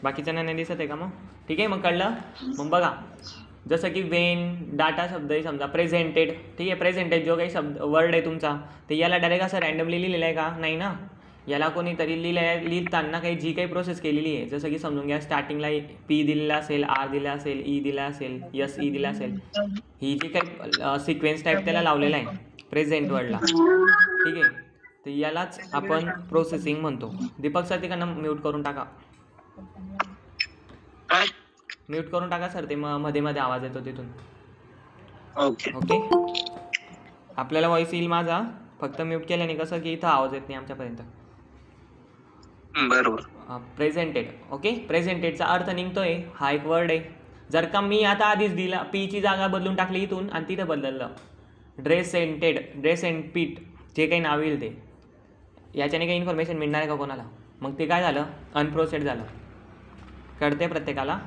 बाकीच्यांना नाही दिसत आहे का मग? ठीक आहे, मग कळलं. मग बघा, जसं की वेन डाटा शब्द आहे समजा प्रेझेंटेड, ठीक आहे. प्रेझेंटेड जो काही शब्द वर्ड आहे तुमचा, तर याला डायरेक्ट असं रँडमली लिहिलेलं आहे का? नाही ना. याला कोणीतरी लिहिताना काही जी काही प्रोसेस केलेली आहे, जसं की समजून घ्या स्टार्टिंगला पी दिलेला असेल, आर दिला असेल, ई दिला असेल, एस ई दिला असेल, ही जी काही सिक्वेन्स टाईप त्याला लावलेला आहे प्रेझेंट वर्डला, ठीक आहे. तर यालाच आपण प्रोसेसिंग म्हणतो. दीपक सर तिकडनं म्यूट करून टाका, म्यूट करून टाका सर, ते मध्ये मध्ये आवाज येतो तिथून. ओके, आपल्याला व्हॉइस येईल माझा, फक्त म्यूट केल्याने कसं की इथं आवाज येत नाही आमच्यापर्यंत. बरोबर. प्रेझेंटेड. ओके, प्रेझेंटेडचा अर्थ निघतोय, हा एक वर्ड आहे. जर का मी आता आधीच दिला, पीची जागा बदलून टाकली इथून आणि तिथं बदललं ड्रेसेंटेड, ड्रेस अँड पीट, जे काही नाव येईल ते, याच्याने काही इन्फॉर्मेशन मिळणार आहे का कोणाला? मग ते काय झालं, अनप्रोसेड झालं. कळते प्रत्येकाला?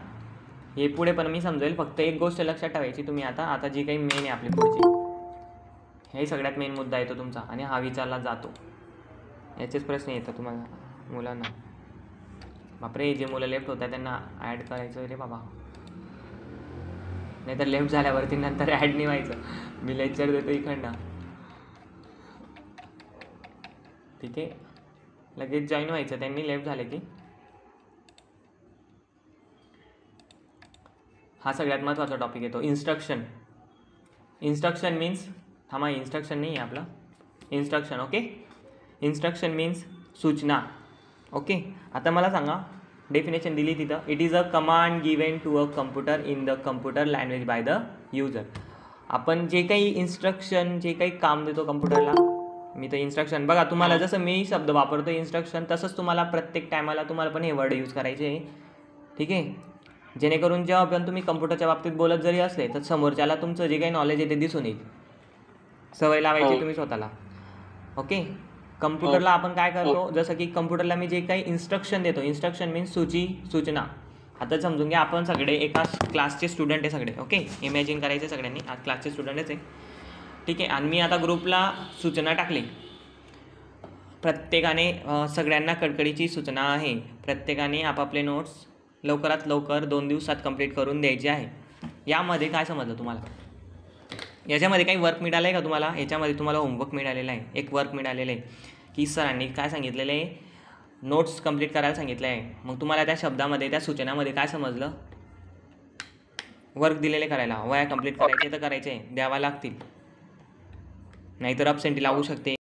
हे पुढे पण मी समजेल. फक्त एक गोष्ट लक्षात ठेवायची तुम्ही, आता जी काही मेन आहे आपली पुढची, हे सगळ्यात मेन मुद्दा येतो तुमचा, आणि हा विचारला जातो. याचेच प्रश्न येतात तुम्हाला मुलांना. बापरे, जे मुलं लेफ्ट होतात त्यांना ॲड करायचं रे बाबा, नाही तर लेफ्ट झाल्यावरती नंतर ॲड नाही व्हायचं. मी लेक्चर देतो इकडनं, ठीक आहे. लगेच जॉईन व्हायचं त्यांनी लेफ्ट झाले की. हा सगळ्यात महत्त्वाचा टॉपिक येतो, इन्स्ट्रक्शन. इन्स्ट्रक्शन मीन्स, थांबा, इन्स्ट्रक्शन नाही आहे आपलं, इन्स्ट्रक्शन. ओके, इन्स्ट्रक्शन मीन्स सूचना. ओके, आता मला सांगा, डेफिनेशन दिली तिथं, it is a command given to a computer in the computer language by the user. आपण जे काही इन्स्ट्रक्शन, जे काही काम देतो कम्प्युटरला, मी तर इन्स्ट्रक्शन, बघा तुम्हाला जसं मी शब्द वापरतो इन्स्ट्रक्शन, तसंच तुम्हाला प्रत्येक टायमाला तुम्हाला पण हे वर्ड यूज करायचे आहे, ठीक आहे. जेणेकरून जेव्हा पण तुम्ही कम्प्युटरच्या बाबतीत बोलत जरी असले तर समोरच्याला तुमचं जे काही नॉलेज आहे ते दिसून येईल. सवय लावायची तुम्ही स्वतःला. ओके, कम्प्युटरला आपण काय करतो, जसं की कम्प्युटरला मी जे काही इन्स्ट्रक्शन देतो, इन्स्ट्रक्शन मीन्स सूचना. आता समजून घ्या आपण सगळे एका क्लासचे स्टुडंट आहे सगळे. ओके, इमॅजिन करायचे सगळ्यांनी आज क्लासचे स्टुडंटच आहे, ठीक आहे. आणि मी आता ग्रुपला सूचना टाकली, प्रत्येकाने सगळ्यांना कडकडीची सूचना आहे, प्रत्येकाने आपापले नोट्स लवकरात लवकर 2 दिवसात कंप्लीट करून द्यायचे आहे. यामध्ये काय समजलं तुम्हाला? याच्यामध्ये काही वर्क मिळालं आहे का तुम्हाला? याच्यामध्ये तुम्हाला होमवर्क मिळालेला आहे, एक वर्क मिळालेलं आहे की सरांनी काय सांगितलेलं आहे, नोट्स कंप्लीट करायला सांगितलं आहे. मग तुम्हाला त्या शब्दामध्ये, त्या सूचनामध्ये काय समजलं? वर्क दिलेले करायला, वया कंप्लीट करायचे तर करायचे, द्यावा लागतील, नाहीतर अबसेंटी लागू शकते,